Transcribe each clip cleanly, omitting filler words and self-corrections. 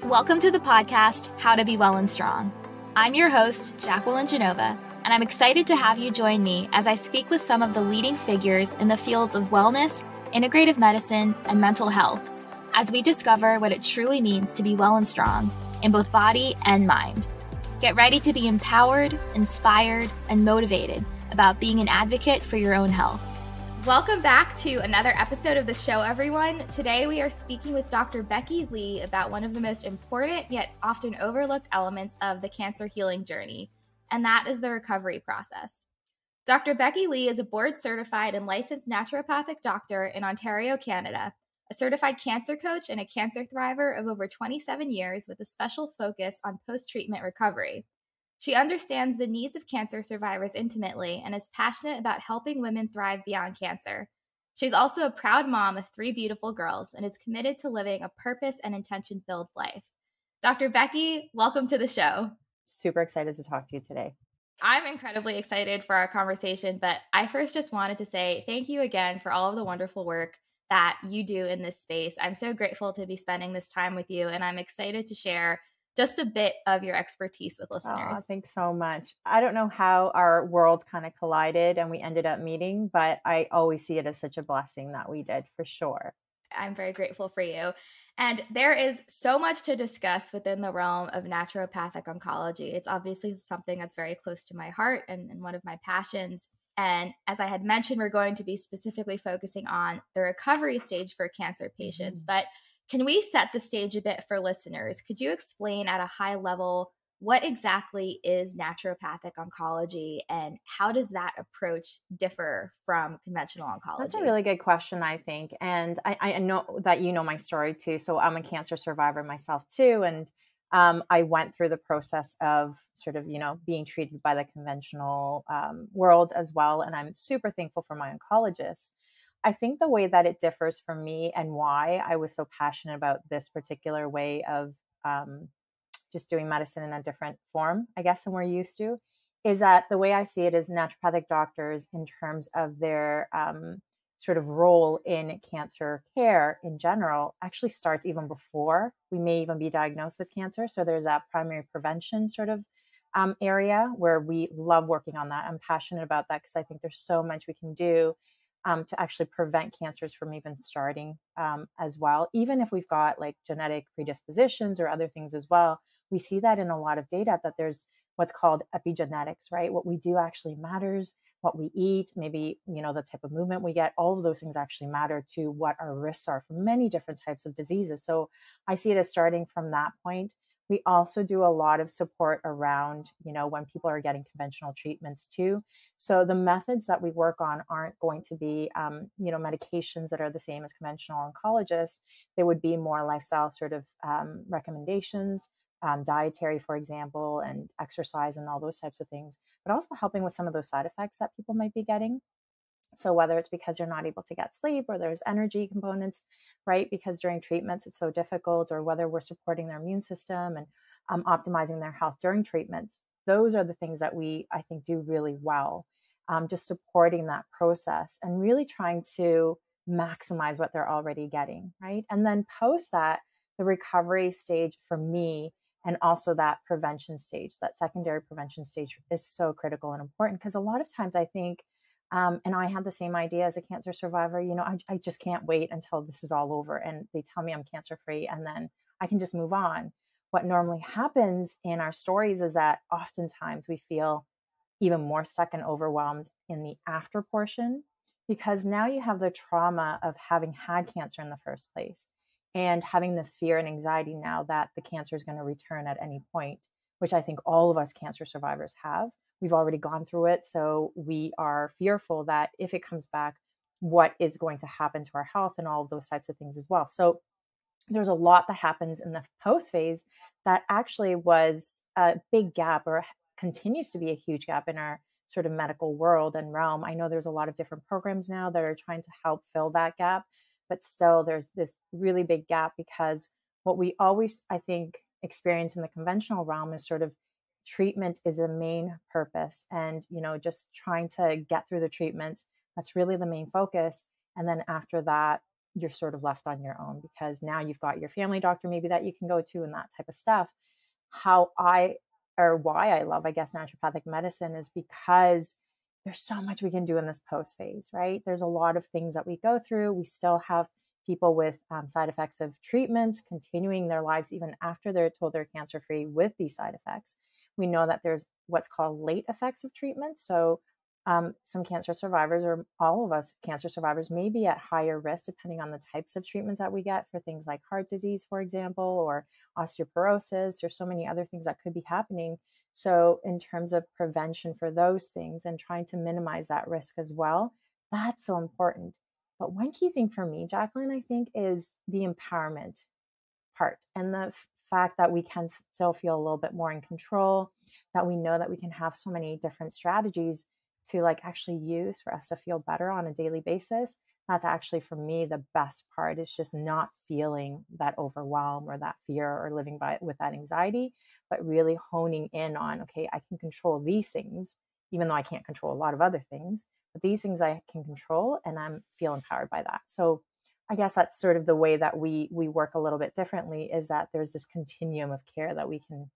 Welcome to the podcast, How to Be Well and Strong. I'm your host, Jacqueline Genova, and I'm excited to have you join me as I speak with some of the leading figures in the fields of wellness, integrative medicine, and mental health, as we discover what it truly means to be well and strong in both body and mind. Get ready to be empowered, inspired, and motivated about being an advocate for your own health. Welcome back to another episode of the show, everyone. Today we are speaking with Dr. Becky Lee about one of the most important yet often overlooked elements of the cancer healing journey, and that is the recovery process. Dr. Becky Lee is a board-certified and licensed naturopathic doctor in Ontario, Canada, a certified cancer coach and a cancer thriver of over 27 years with a special focus on post-treatment recovery. She understands the needs of cancer survivors intimately and is passionate about helping women thrive beyond cancer. She's also a proud mom of 3 beautiful girls and is committed to living a purpose and intention-filled life. Dr. Becky, welcome to the show. Super excited to talk to you today. I'm incredibly excited for our conversation, but I first just wanted to say thank you again for all of the wonderful work that you do in this space. I'm so grateful to be spending this time with you, and I'm excited to share just a bit of your expertise with listeners. Oh, thanks so much. I don't know how our world kind of collided and we ended up meeting, but I always see it as such a blessing that we did, for sure. I'm very grateful for you. And there is so much to discuss within the realm of naturopathic oncology. It's obviously something that's very close to my heart and one of my passions. And as I had mentioned, we're going to be specifically focusing on the recovery stage for cancer patients. But can we set the stage a bit for listeners? Could you explain at a high level what exactly is naturopathic oncology and how does that approach differ from conventional oncology? That's a really good question, I think. And I know that you know my story too. So I'm a cancer survivor myself too. And I went through the process of sort of, being treated by the conventional world as well. And I'm super thankful for my oncologist. I think the way that it differs for me and why I was so passionate about this particular way of just doing medicine in a different form, I guess, than we're used to, is that the way I see it is naturopathic doctors in terms of their sort of role in cancer care in general actually starts even before we may even be diagnosed with cancer. So there's that primary prevention sort of area where we love working on that. I'm passionate about that because I think there's so much we can do to actually prevent cancers from even starting as well. Even if we've got like genetic predispositions or other things as well, we see that in a lot of data that there's what's called epigenetics, right? What we do actually matters, what we eat, maybe, the type of movement we get, all of those things actually matter to what our risks are for many different types of diseases. So I see it as starting from that point. We also do a lot of support around, when people are getting conventional treatments too. So the methods that we work on aren't going to be, medications that are the same as conventional oncologists. They would be more lifestyle sort of recommendations, dietary, for example, and exercise and all those types of things, but also helping with some of those side effects that people might be getting. So whether it's because you're not able to get sleep or there's energy components, right? Because during treatments, it's so difficult, or whether we're supporting their immune system and optimizing their health during treatments. Those are the things that I think, do really well. Just supporting that process and really trying to maximize what they're already getting, right? And then post that, the recovery stage for me, and also that prevention stage, that secondary prevention stage is so critical and important because a lot of times I think, and I had the same idea as a cancer survivor, I just can't wait until this is all over and they tell me I'm cancer free and then I can just move on. What normally happens in our stories is that oftentimes we feel even more stuck and overwhelmed in the after portion because now you have the trauma of having had cancer in the first place and having this fear and anxiety now that the cancer is going to return at any point, which I think all of us cancer survivors have. We've already gone through it. So we are fearful that if it comes back, what is going to happen to our health and all of those types of things as well. So there's a lot that happens in the post phase that actually was a big gap or continues to be a huge gap in our sort of medical world and realm. I know there's a lot of different programs now that are trying to help fill that gap, but still there's this really big gap because what we always, I think, experience in the conventional realm is sort of treatment is a main purpose and, just trying to get through the treatments. That's really the main focus. And then after that, you're sort of left on your own, because now you've got your family doctor maybe that you can go to and that type of stuff. Why I love, I guess, naturopathic medicine is because there's so much we can do in this post phase, right? There's a lot of things that we go through. We still have people with side effects of treatments continuing their lives even after they're told they're cancer free with these side effects. We know that there's what's called late effects of treatment. So some cancer survivors, or all of us cancer survivors, may be at higher risk depending on the types of treatments that we get for things like heart disease, for example, or osteoporosis. There's so many other things that could be happening. So in terms of prevention for those things and trying to minimize that risk as well, that's so important. But one key thing for me, Jacqueline, I think, is the empowerment part, and the fact that we can still feel a little bit more in control, that we know that we can have so many different strategies to actually use for us to feel better on a daily basis. That's actually, for me, the best part, is just not feeling that overwhelm or that fear or living with that anxiety, but really honing in on, okay, I can control these things, even though I can't control a lot of other things, but these things I can control, and I'm feel empowered by that. So I guess that's sort of the way that we work a little bit differently, is that there's this continuum of care that we can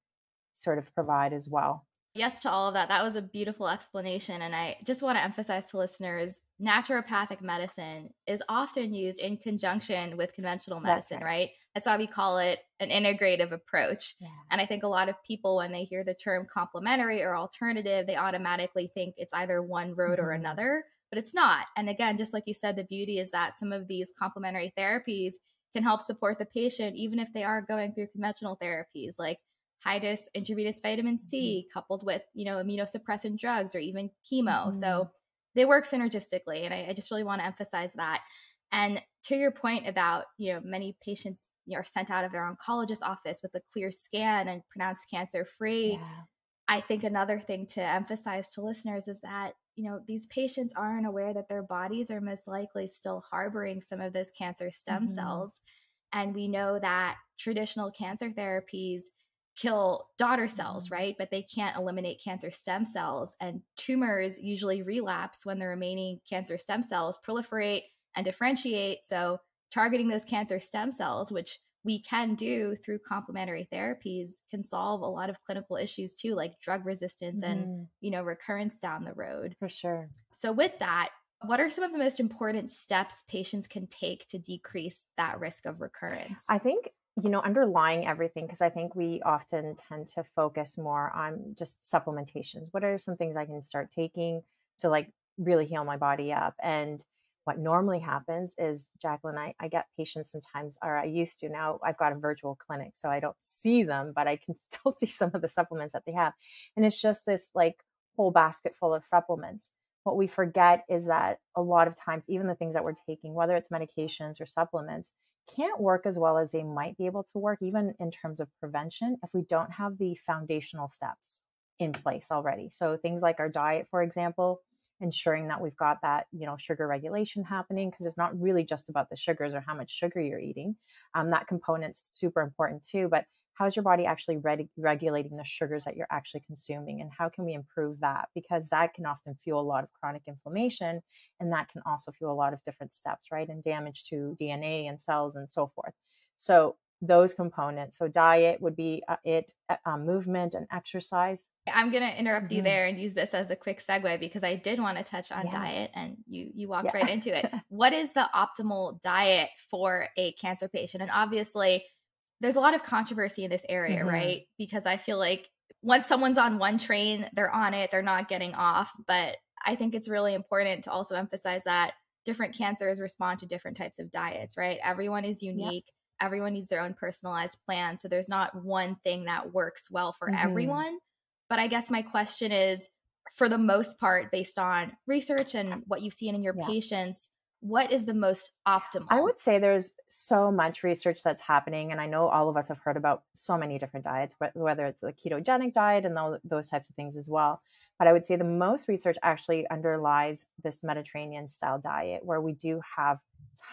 sort of provide as well. Yes to all of that. That was a beautiful explanation. And I just want to emphasize to listeners, naturopathic medicine is often used in conjunction with conventional medicine, right? That's why we call it an integrative approach. Yeah. And I think a lot of people, when they hear the term complementary or alternative, they automatically think it's either one road or another, but it's not. And again, just like you said, the beauty is that some of these complementary therapies can help support the patient, even if they are going through conventional therapies, like high dose intravenous vitamin C coupled with, immunosuppressant drugs or even chemo. So they work synergistically. And I just really want to emphasize that. And to your point about, many patients are sent out of their oncologist office with a clear scan and pronounced cancer free. Yeah. I think another thing to emphasize to listeners is that, these patients aren't aware that their bodies are most likely still harboring some of those cancer stem cells. And we know that traditional cancer therapies kill daughter cells, right? But they can't eliminate cancer stem cells. And tumors usually relapse when the remaining cancer stem cells proliferate and differentiate. So targeting those cancer stem cells, which we can do through complementary therapies, can solve a lot of clinical issues too, like drug resistance and, recurrence down the road. For sure. So with that, what are some of the most important steps patients can take to decrease that risk of recurrence? I think, underlying everything, because I think we often tend to focus more on just supplementations. What are some things I can start taking to really heal my body up? And what normally happens is, Jacqueline, I get patients sometimes, or I used to, now I've got a virtual clinic, so I don't see them, but I can still see some of the supplements that they have. And it's just this whole basket full of supplements. What we forget is that a lot of times, even the things that we're taking, whether it's medications or supplements, can't work as well as they might be able to work, even in terms of prevention, if we don't have the foundational steps in place already. So things like our diet, for example, ensuring that we've got that, sugar regulation happening, because it's not really just about the sugars or how much sugar you're eating. That component's super important too, but how's your body actually regulating the sugars that you're actually consuming, and how can we improve that? Because that can often fuel a lot of chronic inflammation, and that can also fuel a lot of different steps, right? And damage to DNA and cells and so forth. So those components. So diet would be movement and exercise. I'm going to interrupt you there and use this as a quick segue, because I did want to touch on diet, and you walked right into it. What is the optimal diet for a cancer patient? And obviously, there's a lot of controversy in this area, right? Because I feel like once someone's on one train, they're on it, they're not getting off. But I think it's really important to also emphasize that different cancers respond to different types of diets, right? Everyone is unique. Everyone needs their own personalized plan. So there's not one thing that works well for everyone. But I guess my question is, for the most part, based on research and what you've seen in your patients, what is the most optimal? I would say there's so much research that's happening. And I know all of us have heard about so many different diets, whether it's the ketogenic diet and those types of things as well. But I would say the most research actually underlies this Mediterranean style diet, where we do have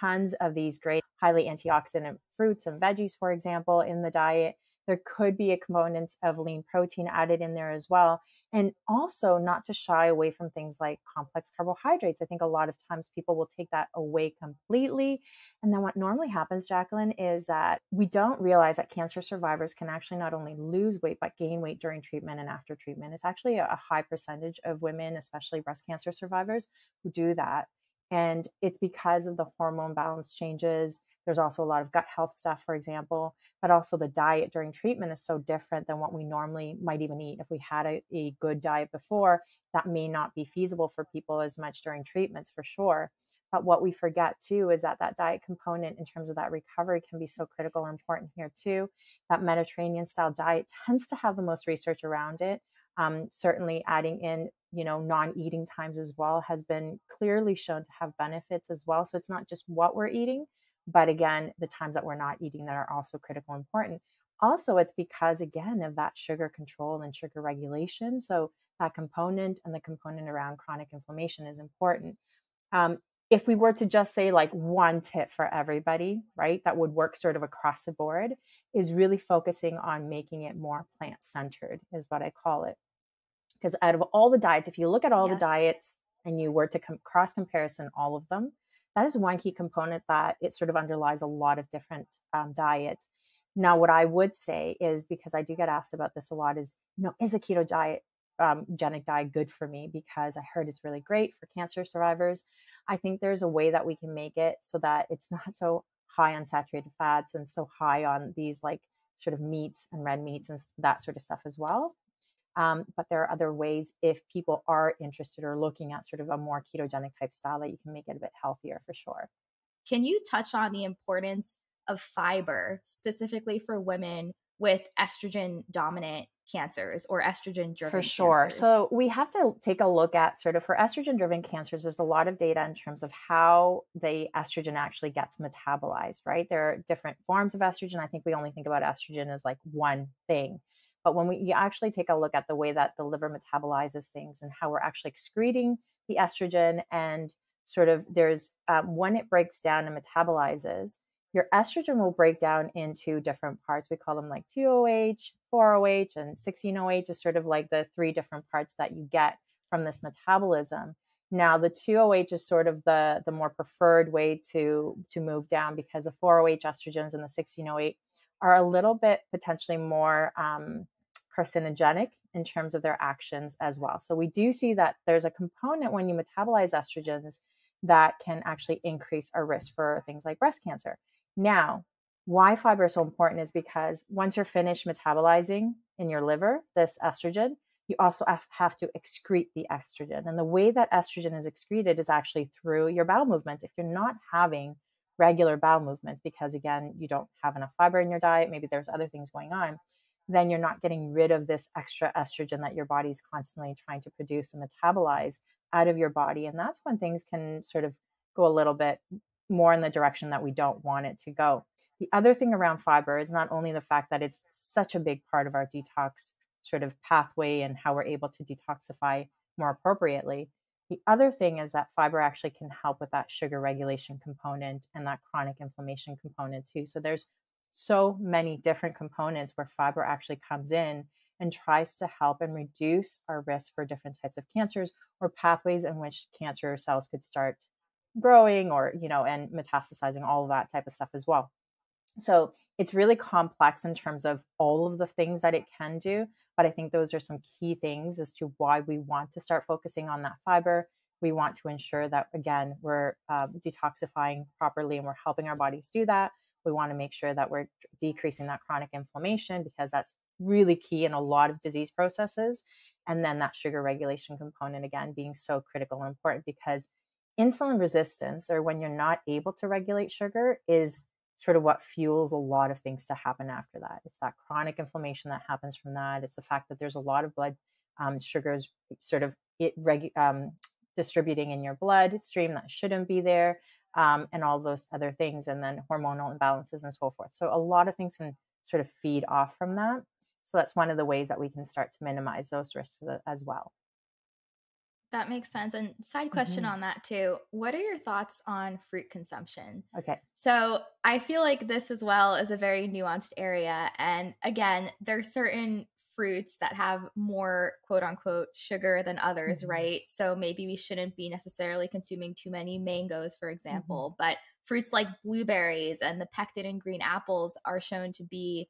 tons of these great, highly antioxidant fruits and veggies, for example, in the diet. There could be a component of lean protein added in there as well. And also not to shy away from things like complex carbohydrates. I think a lot of times people will take that away completely. And then what normally happens, Jacqueline, is that we don't realize that cancer survivors can actually not only lose weight, but gain weight during treatment and after treatment. It's actually a high percentage of women, especially breast cancer survivors, who do that. And it's because of the hormone balance changes. There's also a lot of gut health stuff, for example, but also the diet during treatment is so different than what we normally might even eat. If we had a good diet before, that may not be feasible for people as much during treatments, for sure. But what we forget too is that that diet component in terms of that recovery can be so critical and important here too. That Mediterranean style diet tends to have the most research around it. Certainly adding in, non-eating times as well has been clearly shown to have benefits as well. So it's not just what we're eating, but again, the times that we're not eating that are also critical and important. Also, it's because, again, of that sugar control and sugar regulation. So that component and the component around chronic inflammation is important. If we were to just say like one tip for everybody, right, that would work sort of across the board, is really focusing on making it more plant-centered, is what I call it. Because out of all the diets, if you look at all the diets and you were to cross comparison all of them, that is one key component that it sort of underlies a lot of different diets. Now, what I would say is, because I do get asked about this a lot, is, is the keto diet, genic diet good for me? Because I heard it's really great for cancer survivors. I think there's a way that we can make it so that it's not so high on saturated fats and so high on these like sort of meats and red meats and that sort of stuff as well. But there are other ways, if people are interested or looking at sort of a more ketogenic type style, that you can make it a bit healthier for sure. Can you touch on the importance of fiber specifically for women with estrogen dominant cancers or estrogen driven? For sure. Cancers? So we have to take a look at sort of, for estrogen driven cancers, there's a lot of data in terms of how the estrogen actually gets metabolized, right? There are different forms of estrogen. I think we only think about estrogen as like one thing. But when you actually take a look at the way that the liver metabolizes things and how we're actually excreting the estrogen, and sort of there's when it breaks down and metabolizes, your estrogen will break down into different parts. We call them like 2OH, 4OH, and 16OH is sort of like the three different parts that you get from this metabolism. Now, the 2OH is sort of the more preferred way to move down, because the 4OH estrogens and the 16OH are a little bit potentially more carcinogenic in terms of their actions as well. So we do see that there's a component when you metabolize estrogens that can actually increase our risk for things like breast cancer. Now, why fiber is so important is because once you're finished metabolizing in your liver this estrogen, you also have to excrete the estrogen. And the way that estrogen is excreted is actually through your bowel movements. If you're not having regular bowel movements, because again, you don't have enough fiber in your diet, maybe there's other things going on, then you're not getting rid of this extra estrogen that your body's constantly trying to produce and metabolize out of your body. And that's when things can sort of go a little bit more in the direction that we don't want it to go. The other thing around fiber is not only the fact that it's such a big part of our detox sort of pathway and how we're able to detoxify more appropriately. The other thing is that fiber actually can help with that sugar regulation component and that chronic inflammation component too. So there's so many different components where fiber actually comes in and tries to help and reduce our risk for different types of cancers or pathways in which cancer cells could start growing or, and metastasizing, all of that type of stuff as well. So it's really complex in terms of all of the things that it can do. But I think those are some key things as to why we want to start focusing on that fiber. We want to ensure that, again, we're detoxifying properly and we're helping our bodies do that. We want to make sure that we're decreasing that chronic inflammation, because that's really key in a lot of disease processes. And then that sugar regulation component, again, being so critical and important, because insulin resistance, or when you're not able to regulate sugar, is sort of what fuels a lot of things to happen after that. It's that chronic inflammation that happens from that. It's the fact that there's a lot of blood sugars sort of distributing in your blood stream that shouldn't be there, and all those other things, and then hormonal imbalances and so forth. So a lot of things can sort of feed off from that. So that's one of the ways that we can start to minimize those risks as well. That makes sense. And side question Hmm. on that too. What are your thoughts on fruit consumption? Okay. So I feel like this as well is a very nuanced area. And again, there's certain fruits that have more quote unquote sugar than others, Hmm. right? So maybe we shouldn't be necessarily consuming too many mangoes, for Hmm. example. But fruits like blueberries and the pectin in green apples are shown to be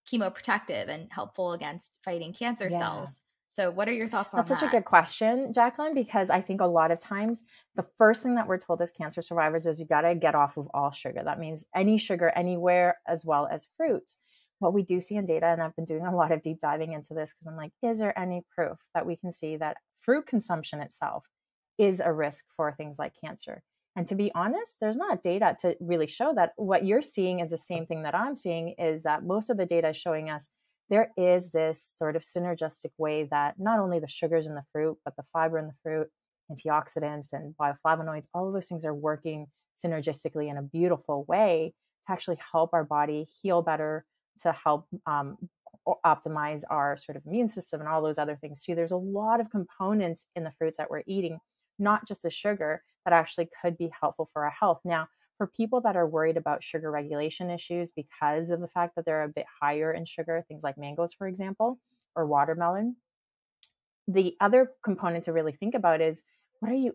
chemoprotective and helpful against fighting cancer Yeah. cells. So what are your thoughts That's on such a that? good question, Jacqueline, because I think a lot of times the first thing that we're told as cancer survivors is you got to get off of all sugar. That means any sugar anywhere, as well as fruits. What we do see in data, and I've been doing a lot of deep diving into this because I'm like, is there any proof that we can see that fruit consumption itself is a risk for things like cancer? And to be honest, there's not data to really show that. What you're seeing is the same thing that I'm seeing, is that most of the data is showing us there is this sort of synergistic way that not only the sugars in the fruit, but the fiber in the fruit, antioxidants and bioflavonoids, all of those things are working synergistically in a beautiful way to actually help our body heal better, to help optimize our sort of immune system and all those other things too. There's a lot of components in the fruits that we're eating, not just the sugar, that actually could be helpful for our health. Now, for people that are worried about sugar regulation issues because of the fact that they're a bit higher in sugar, things like mangoes, for example, or watermelon, the other component to really think about is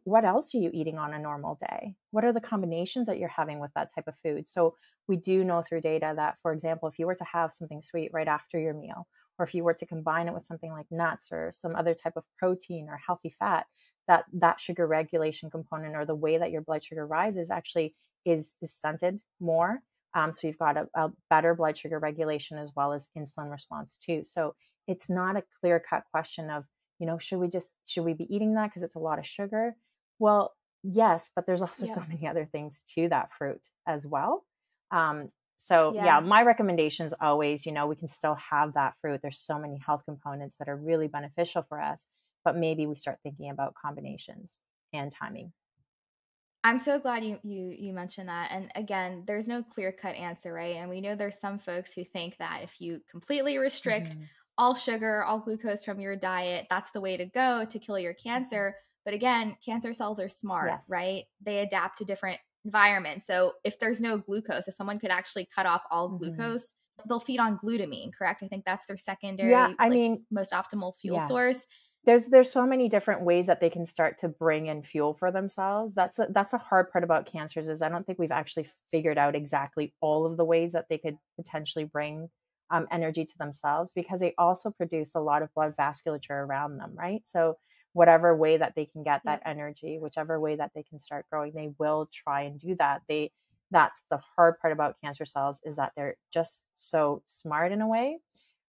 what else are you eating on a normal day? What are the combinations that you're having with that type of food? So we do know through data that, for example, if you were to have something sweet right after your meal, or if you were to combine it with something like nuts or some other type of protein or healthy fat, that sugar regulation component, or the way that your blood sugar rises, actually is stunted more. So you've got a better blood sugar regulation as well as insulin response too. So it's not a clear cut question of, should we be eating that because it's a lot of sugar? Well, yes, but there's also so Yeah. many other things to that fruit as well. So yeah, Yeah. my recommendation is always, we can still have that fruit. There's so many health components that are really beneficial for us, but maybe we start thinking about combinations and timing. I'm so glad you mentioned that. And again, there's no clear-cut answer, right? And we know there's some folks who think that if you completely restrict Mhm. all sugar, all glucose from your diet, that's the way to go to kill your Mhm. cancer. But again, cancer cells are smart, Yes. right? They adapt to different environments. So if there's no glucose, if someone could actually cut off all Mhm. glucose, they'll feed on glutamine, correct? I think that's their Yeah, secondary, I like mean, most optimal fuel yeah. source. There's so many different ways that they can start to bring in fuel for themselves. That's a hard part about cancers, is I don't think we've actually figured out exactly all of the ways that they could potentially bring energy to themselves, because they also produce a lot of blood vasculature around them, right? So whatever way that they can get that Yep. energy, whichever way that they can start growing, they will try and do that. That's the hard part about cancer cells, is that they're just so smart in a way,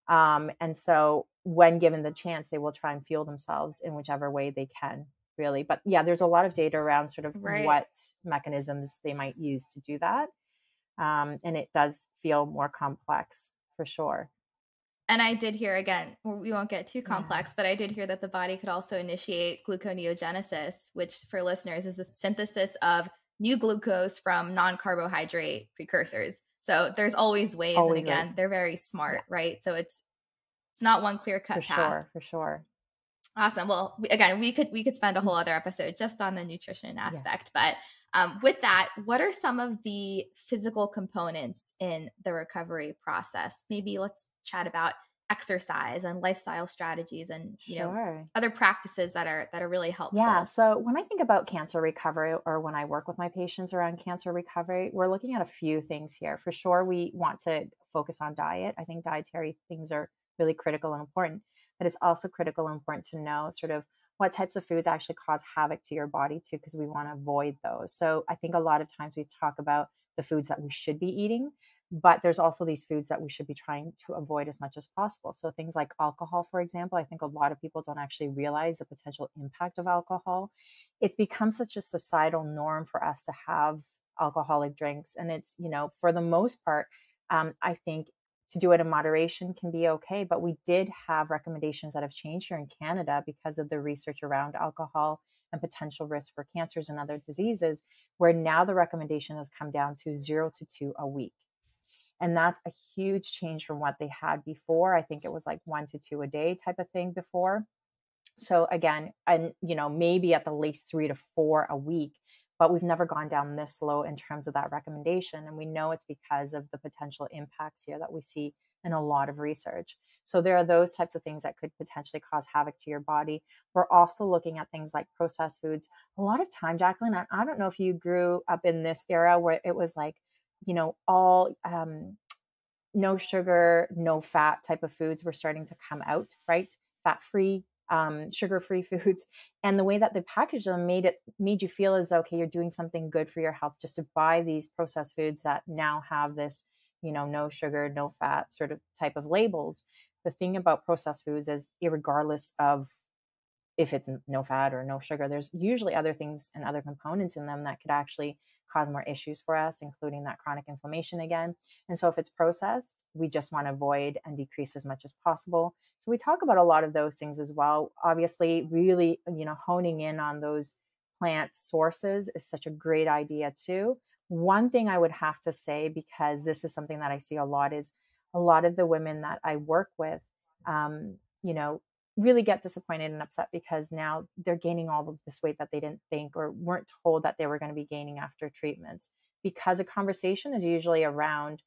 and so when given the chance, they will try and fuel themselves in whichever way they can, really. But yeah, there's a lot of data around sort of Right. what mechanisms they might use to do that. And it does feel more complex for sure. And I did hear, again, we won't get too Yeah. complex, but I did hear that the body could also initiate gluconeogenesis, which for listeners is the synthesis of new glucose from non-carbohydrate precursors. So there's always ways, and Always again, ways. they're very Yeah, smart, right? So it's not one for clear-cut path. sure. For sure. Awesome. Well, again, we could spend a Mm. whole other episode just on the nutrition Yes. aspect, but with that, what are some of the physical components in the recovery process? Maybe let's chat about exercise and lifestyle strategies, and Sure. other practices that are really Yeah. helpful. So when I think about cancer recovery, or when I work with my patients around cancer recovery, we're looking at a few things here. For sure, we want to focus on diet. I think dietary things are really critical and important, but it's also critical and important to know sort of what types of foods actually cause havoc to your body too, because we want to avoid those. So I think a lot of times we talk about the foods that we should be eating, but there's also these foods that we should be trying to avoid as much as possible. So things like alcohol, for example, I think a lot of people don't actually realize the potential impact of alcohol. It's become such a societal norm for us to have alcoholic drinks. And it's, for the most part, I think to do it in moderation can be okay. But we did have recommendations that have changed here in Canada because of the research around alcohol and potential risk for cancers and other diseases, where now the recommendation has come down to 0 to 2 a week. And that's a huge change from what they had before. I think it was like 1 to 2 a day type of thing before. So again, and maybe at the least 3 to 4 a week, but we've never gone down this low in terms of that recommendation. And we know it's because of the potential impacts here that we see in a lot of research. So there are those types of things that could potentially cause havoc to your body. We're also looking at things like processed foods. A lot of time, Jacqueline, I don't know if you grew up in this era where it was like, all no sugar, no fat type of foods were starting to come out, right? Fat-free, sugar-free foods. And the way that they packaged them made you feel as though, okay, you're doing something good for your health just to buy these processed foods that now have this, no sugar, no fat sort of type of labels. The thing about processed foods is, irregardless of if it's no fat or no sugar, there's usually other things and other components in them that could actually cause more issues for us, including that chronic inflammation again. And so if it's processed, we just want to avoid and decrease as much as possible. So we talk about a lot of those things as well. Obviously, really, honing in on those plant sources is such a great idea too. One thing I would have to say, because this is something that I see a lot, is a lot of the women that I work with, you know, really get disappointed and upset because now they're gaining all of this weight that they didn't think or weren't told that they were going to be gaining after treatments, because a conversation is usually around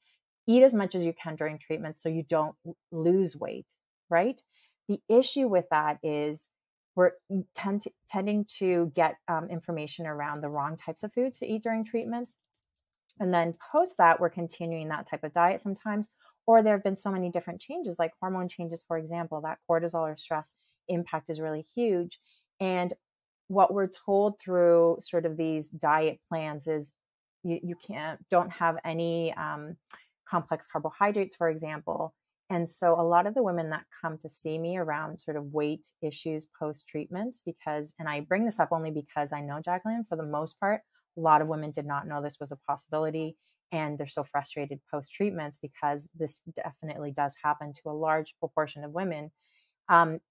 eat as much as you can during treatment so you don't lose weight, right? The issue with that is we're tending to get information around the wrong types of foods to eat during treatments. And then post that, we're continuing that type of diet sometimes. Or there have been so many different changes, like hormone changes, for example, that cortisol or stress impact is really huge. And what we're told through sort of these diet plans is you don't have any complex carbohydrates, for example. And so a lot of the women that come to see me around sort of weight issues post treatments, and I bring this up only because I know, Jacqueline, for the most part, a lot of women did not know this was a possibility. And they're so frustrated post treatments because this definitely does happen to a large proportion of women,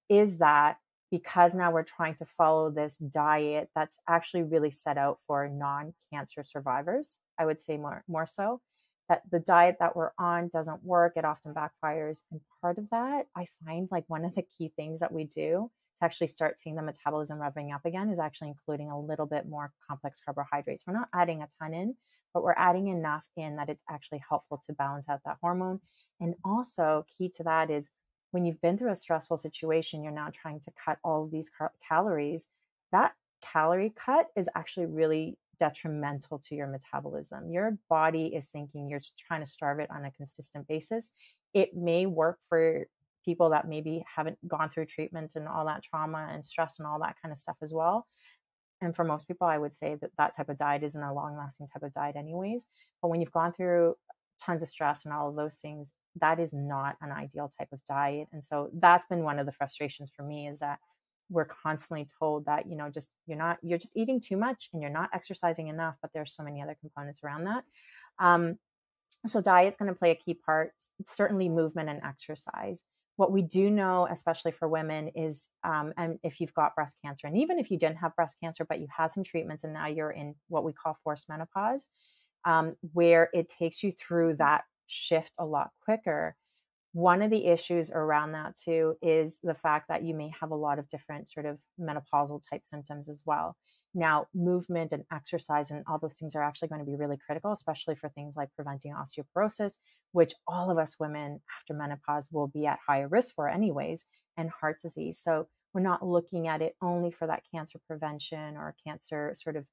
is that because now we're trying to follow this diet that's actually really set out for non-cancer survivors, I would say more so, that the diet that we're on doesn't work. It often backfires. And part of that, I find like one of the key things that we do to actually start seeing the metabolism revving up again is actually including a little bit more complex carbohydrates. We're not adding a ton in, but we're adding enough in that it's actually helpful to balance out that hormone. And also key to that is when you've been through a stressful situation, you're now trying to cut all of these calories. That calorie cut is actually really detrimental to your metabolism. Your body is thinking you're just trying to starve it on a consistent basis. It may work for people that maybe haven't gone through treatment and all that trauma and stress and all that kind of stuff as well. And for most people, I would say that that type of diet isn't a long-lasting type of diet anyways. But when you've gone through tons of stress and all of those things, that is not an ideal type of diet. And so that's been one of the frustrations for me, is that we're constantly told that, you're just eating too much and you're not exercising enough, but there's so many other components around that. So diet is going to play a key part, certainly movement and exercise. What we do know, especially for women, is, and if you've got breast cancer, and even if you didn't have breast cancer, but you had some treatments and now you're in what we call forced menopause, where it takes you through that shift a lot quicker. One of the issues around that too is the fact that you may have a lot of different sort of menopausal type symptoms as well. Now, movement and exercise and all those things are actually going to be really critical, especially for things like preventing osteoporosis, which all of us women after menopause will be at higher risk for anyways, and heart disease. So we're not looking at it only for that cancer prevention or cancer sort of,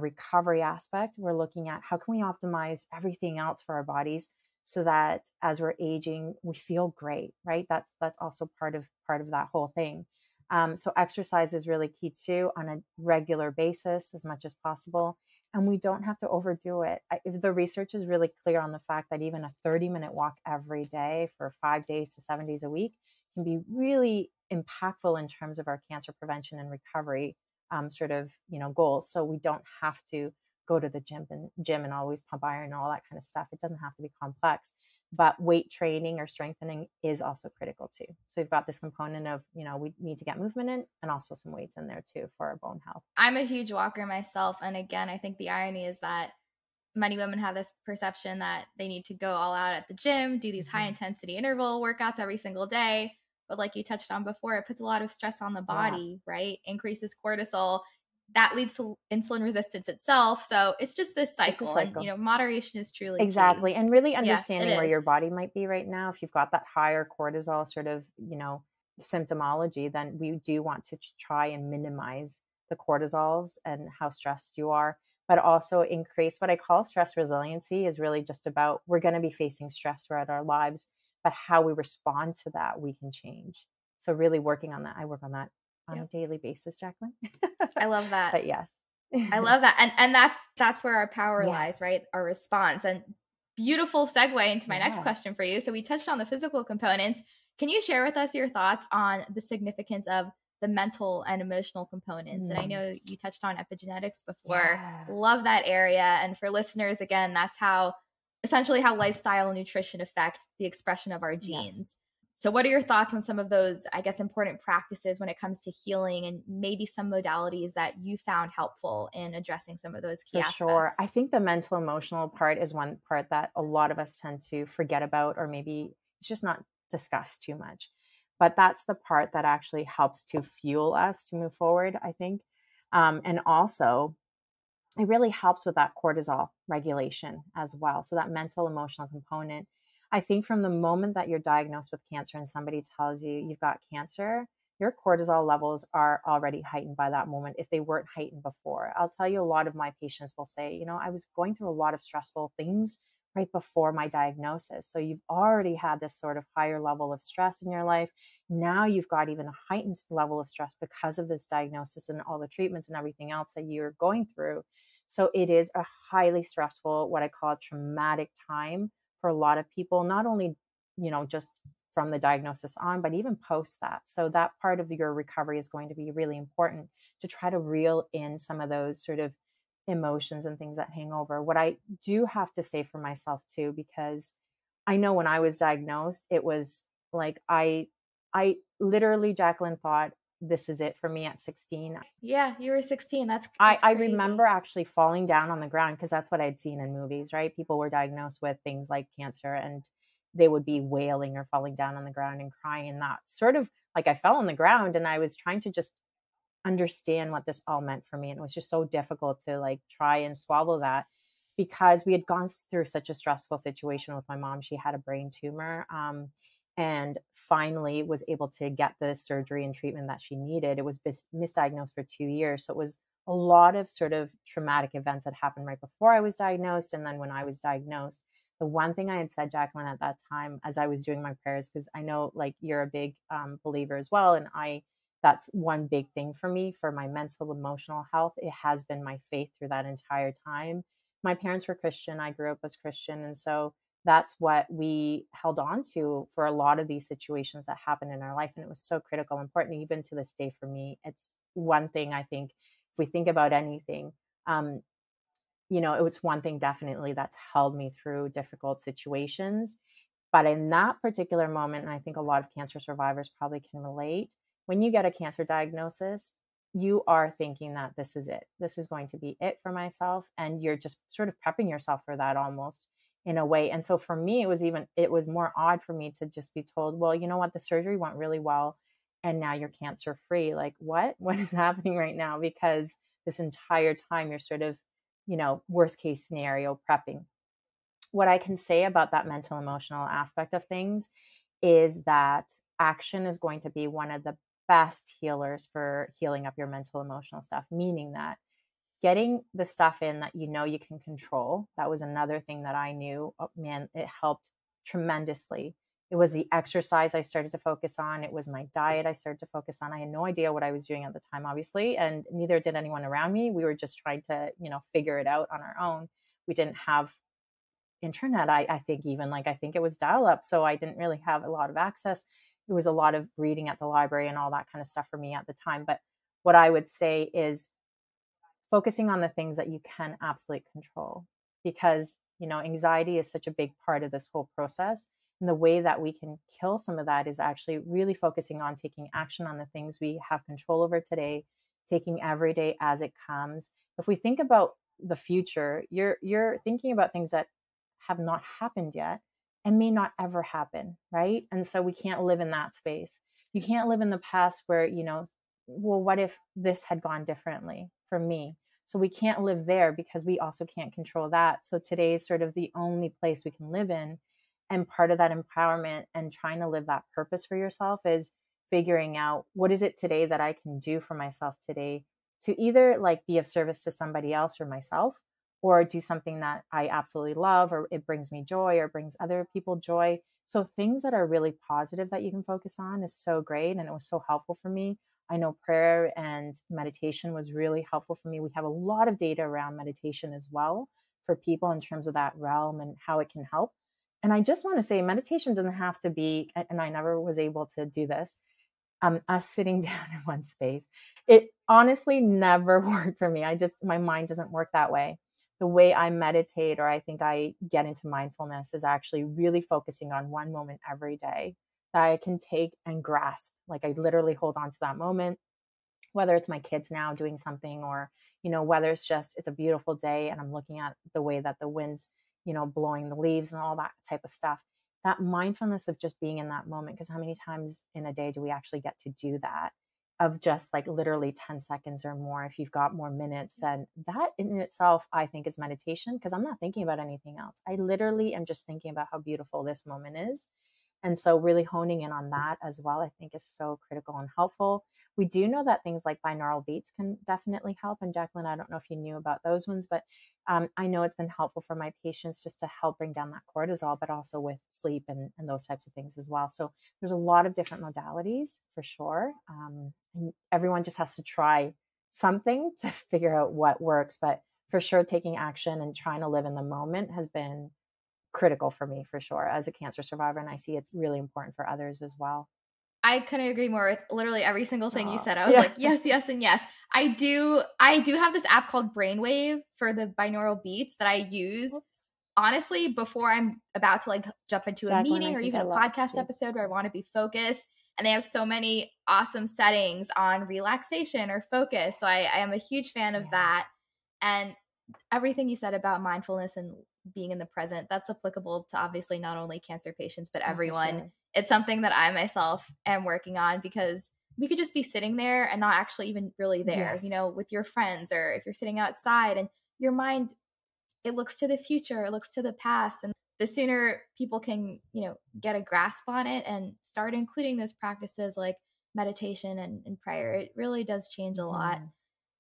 recovery aspect. We're looking at how can we optimize everything else for our bodies so that as we're aging, we feel great, right? That's also part of that whole thing. So exercise is really key too, on a regular basis as much as possible. And we don't have to overdo it. If the research is really clear on the fact that even a 30-minute walk every day for 5 days to 7 days a week can be really impactful in terms of our cancer prevention and recovery goals. So we don't have to go to the gym and always pump iron and all that kind of stuff. It doesn't have to be complex, but weight training or strengthening is also critical too. So we've got this component of, we need to get movement in and also some weights in there too for our bone health. I'm a huge walker myself. And again, I think the irony is that many women have this perception that they need to go all out at the gym, do these high intensity interval workouts every single day. but like you touched on before, it puts a lot of stress on the Yeah. body, right? Increases cortisol. That leads to insulin resistance itself. So it's just this It's a cycle. And, cycle. moderation is truly key. Exactly. And really Yeah, it understanding where is. your body might be right now. If you've got that higher cortisol sort of, symptomology, then we do want to try and minimize the cortisols and how stressed you are, but also increase what I call stress resiliency is really just about we're going to be facing stress throughout our lives, but how we respond to that, we can change. So really working on that. I work on that on a Yep. daily basis, Jacqueline. I love that. But yes. I love that. And that's where our power lies, Yes. right? Our response. And beautiful segue into my next Yeah. question for you. So we touched on the physical components. Can you share with us your thoughts on the significance of the mental and emotional components? And I know you touched on epigenetics before. Yeah. Love that area. And for listeners, again, that's essentially how lifestyle and nutrition affect the expression of our genes. Yes. So what are your thoughts on some of those, I guess, important practices when it comes to healing and maybe some modalities that you found helpful in addressing some of those key aspects? Sure. I think the mental emotional part is one part that a lot of us tend to forget about, or maybe it's just not discussed too much. But that's the part that actually helps to fuel us to move forward, I think. And also, it really helps with that cortisol regulation as well. So that mental emotional component. I think from the moment that you're diagnosed with cancer and somebody tells you you've got cancer, your cortisol levels are already heightened by that moment if they weren't heightened before. I'll tell you, a lot of my patients will say, I was going through a lot of stressful things right before my diagnosis. So you've already had this sort of higher level of stress in your life. Now you've got even a heightened level of stress because of this diagnosis and all the treatments and everything else that you're going through. So it is a highly stressful, what I call a traumatic time for a lot of people, not only, just from the diagnosis on, but even post that. So that part of your recovery is going to be really important to try to reel in some of those sort of emotions and things that hang over. What I do have to say for myself too, because I know when I was diagnosed, it was like I literally, Jacqueline, thought this is it for me at 16. Yeah, you were 16. That's I crazy. remember actually falling down on the ground because that's what I'd seen in movies, right? People were diagnosed with things like cancer and they would be wailing or falling down on the ground and crying. And that sort of like I fell on the ground and I was trying to just understand what this all meant for me. And it was just so difficult to like try and swallow that because we had gone through such a stressful situation with my mom. She had a brain tumor. And finally was able to get the surgery and treatment that she needed. It was misdiagnosed for 2 years. So it was a lot of sort of traumatic events that happened right before I was diagnosed. And then when I was diagnosed, the one thing I had said, Jacqueline, at that time, as I was doing my prayers, because I know like you're a big believer as well. And that's one big thing for me, for my mental, emotional health. It has been my faith through that entire time. My parents were Christian. I grew up as Christian. And so that's what we held on to for a lot of these situations that happened in our life. And it was so critical, important, even to this day for me. It's one thing I think, if we think about anything, it was one thing definitely that's held me through difficult situations. But in that particular moment, and I think a lot of cancer survivors probably can relate, when you get a cancer diagnosis, you are thinking that this is it. This is going to be it for myself. And you're just sort of prepping yourself for that almost in a way. And so for me, it was more odd for me to just be told, well, you know what, the surgery went really well and now you're cancer free. Like what is happening right now? Because this entire time you're sort of, worst case scenario prepping. What I can say about that mental emotional aspect of things is that action is going to be one of the best healers for healing up your mental emotional stuff, meaning that getting the stuff in that you can control. That was another thing that I knew, oh, man, it helped tremendously. It was the exercise I started to focus on. It was my diet I started to focus on. I had no idea what I was doing at the time, obviously, and neither did anyone around me. We were just trying to, figure it out on our own. We didn't have internet. I think it was dial up. So I didn't really have a lot of access. It was a lot of reading at the library and all that kind of stuff for me at the time. But what I would say is focusing on the things that you can absolutely control, because, anxiety is such a big part of this whole process. And the way that we can kill some of that is actually really focusing on taking action on the things we have control over today, taking every day as it comes. If we think about the future, you're thinking about things that have not happened yet and may not ever happen, right? And so we can't live in that space. You can't live in the past where, well, what if this had gone differently for me? So we can't live there because we also can't control that. So today is sort of the only place we can live in. And part of that empowerment and trying to live that purpose for yourself is figuring out, what is it today that I can do for myself today to either like be of service to somebody else or myself, or do something that I absolutely love, or it brings me joy or brings other people joy. So things that are really positive that you can focus on is so great. And it was so helpful for me. I know prayer and meditation was really helpful for me. We have a lot of data around meditation as well for people in terms of that realm and how it can help. And I just want to say, meditation doesn't have to be, and I never was able to do this, us sitting down in one space. It honestly never worked for me. My mind doesn't work that way. The way I meditate, or I think I get into mindfulness, is actually really focusing on one moment every day that I can take and grasp. Like I literally hold on to that moment, whether it's my kids now doing something, or, whether it's a beautiful day and I'm looking at the way that the wind's, blowing the leaves and all that type of stuff. That mindfulness of just being in that moment. Because how many times in a day do we actually get to do that? Of just like literally 10 seconds or more. If you've got more minutes, then that in itself, I think, is meditation, because I'm not thinking about anything else. I literally am just thinking about how beautiful this moment is. And so really honing in on that as well, I think, is so critical and helpful. We do know that things like binaural beats can definitely help. And Jacqueline, I don't know if you knew about those ones, but I know it's been helpful for my patients just to help bring down that cortisol, but also with sleep and those types of things as well. So there's a lot of different modalities for sure. And everyone just has to try something to figure out what works. But for sure, taking action and trying to live in the moment has been critical for me, for sure, as a cancer survivor. And I see it's really important for others as well. I couldn't agree more with literally every single thing you said. I was like, yes, yes, and yes. I do have this app called Brainwave for the binaural beats that I use honestly before I'm about to like jump into a meeting or even a podcast episode where I want to be focused. And they have so many awesome settings on relaxation or focus. So I am a huge fan of that. And everything you said about mindfulness and being in the present, that's applicable to obviously not only cancer patients, but everyone. Sure. It's something that I myself am working on, because we could just be sitting there and not actually even really there, with your friends, or if you're sitting outside and your mind, it looks to the future, it looks to the past. And the sooner people can, get a grasp on it and start including those practices like meditation and prayer, it really does change a lot.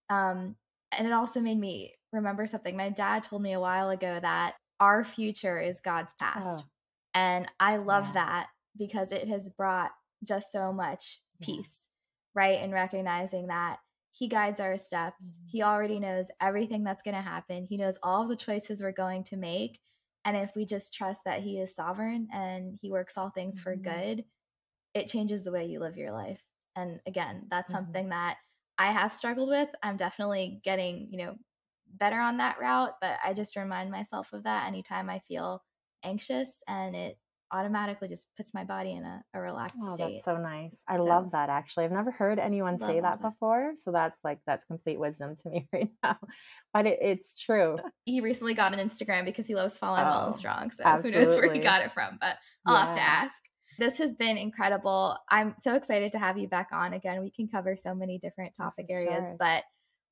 And it also made me remember something. My dad told me a while ago that our future is God's past. And I love that, because it has brought just so much peace, right? And recognizing that he guides our steps. He already knows everything that's going to happen. He knows all of the choices we're going to make. And if we just trust that he is sovereign and he works all things for good, it changes the way you live your life. And again, that's something that I have struggled with. I'm definitely getting, better on that route, but I just remind myself of that anytime I feel anxious, and it automatically just puts my body in a relaxed state. That's so nice. I love that, actually. I've never heard anyone say that before. So that's complete wisdom to me right now. But it's true. He recently got an Instagram because he loves following WellnStrong. So absolutely. Who knows where he got it from, but I'll have to ask. This has been incredible. I'm so excited to have you back on again. We can cover so many different topic areas, but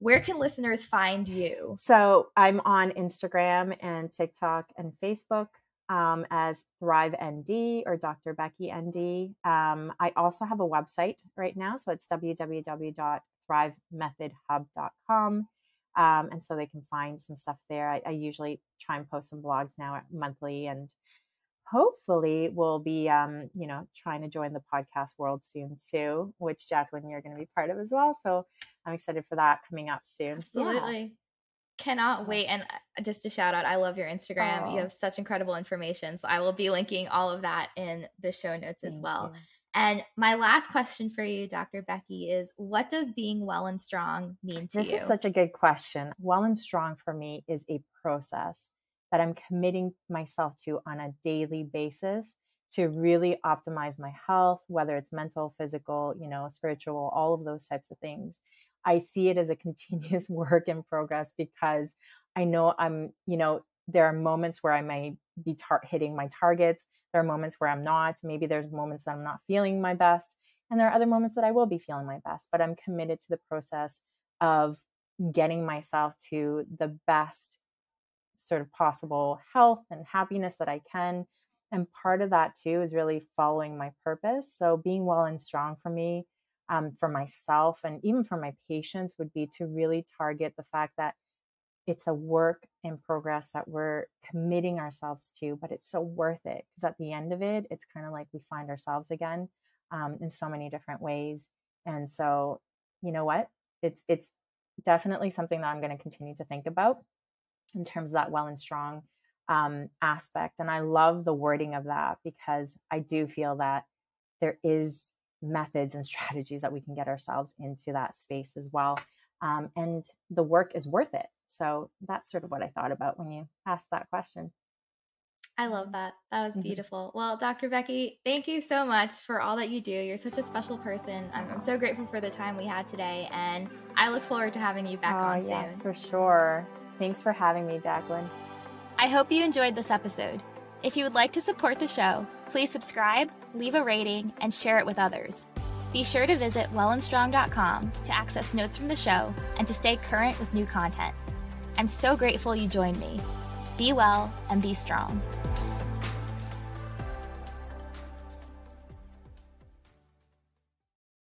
where can listeners find you? So I'm on Instagram and TikTok and Facebook as Thrive ND or Dr. Becky ND. I also have a website right now. So it's www.thrivemethodhub.com. And so they can find some stuff there. I usually try and post some blogs now monthly, and hopefully we'll be, trying to join the podcast world soon too, which Jacqueline, you're going to be part of as well. So I'm excited for that coming up soon. Absolutely. Cannot wait. And just a shout out, I love your Instagram. You have such incredible information. So I will be linking all of that in the show notes as well. And my last question for you, Dr. Becky, is what does being well and strong mean to you? This is such a good question. Well and strong for me is a process that I'm committing myself to on a daily basis to really optimize my health, whether it's mental, physical, spiritual, all of those types of things. I see it as a continuous work in progress, because I know there are moments where I may be hitting my targets. There are moments where I'm not. Maybe there's moments that I'm not feeling my best. And there are other moments that I will be feeling my best, but I'm committed to the process of getting myself to the best sort of possible health and happiness that I can. And part of that too is really following my purpose. So being well and strong for me, for myself, and even for my patients would be to really target the fact that it's a work in progress that we're committing ourselves to, but it's so worth it because at the end of it, it's kind of like we find ourselves again in so many different ways. And so, you know what? It's definitely something that I'm going to continue to think about in terms of that well and strong aspect. And I love the wording of that because I do feel that there is methods and strategies that we can get ourselves into that space as well. And the work is worth it. So that's sort of what I thought about when you asked that question. I love that. That was beautiful. Well, Dr. Becky, thank you so much for all that you do. You're such a special person. I'm so grateful for the time we had today, and I look forward to having you back on soon. Yes, for sure. Thanks for having me, Jacqueline. I hope you enjoyed this episode. If you would like to support the show, please subscribe, leave a rating, and share it with others. Be sure to visit WellnStrong.com to access notes from the show and to stay current with new content. I'm so grateful you joined me. Be well and be strong.